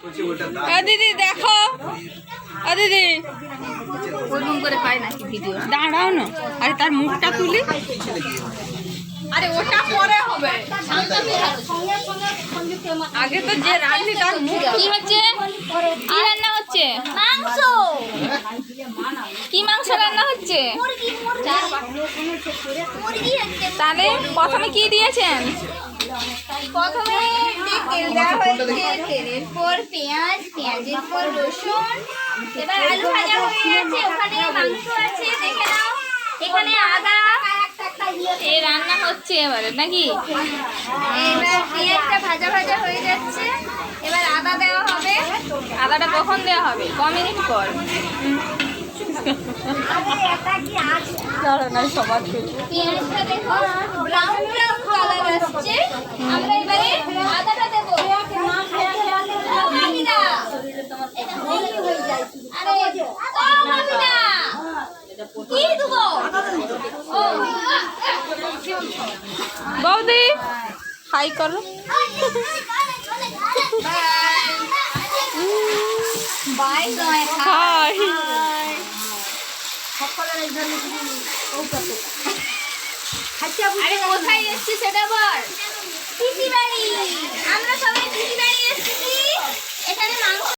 দিদি দেখো, দিদি ওরকম করে পাই নাকি ভিডিও? দাঁড়াও না, আরে তার মুখটা তুলি। আরে ওটা পরে হবে, আগে তো যে রান্নি তার মুখ। কি হচ্ছে? কি রান্না হচ্ছে? মাংস। কি মাংস রান্না হচ্ছে? মুরগি হচ্ছে। তাহলে প্রথমে কি দিয়েছেন? প্রথমে তেল দেওয়া হয়েছে, তেলের পর পেঁয়াজ, পেঁয়াজের পর রসুন, এবার আলু ভাজা হয়ে গেছে, ওখানে মাংস আছে দেখে নাও, এখানে আদা। এই রান্না হচ্ছে এবারে নাকি? এবার পেঁয়াজটা ভাজা ভাজা হয়ে যাচ্ছে, এবার আদা দেওয়া হবে। আদাটা কখন দেওয়া হবে? ক মিনিট পর? সবার পেঁয়াজটা দেখো ব্রাউন ব্রাউন কালার আসছে, আমরা এবারে আদাটা দেবো। মামিদা, আরে ও মামিদা, কি দেবো? ও বৌদি হাই করো। Bye bye. হাই। আরে কোথায় এসেছি সেটা বল। পিসি বাড়ি, আমরা সবাই পিসি বাড়ি এসেছি, এখানে মাংস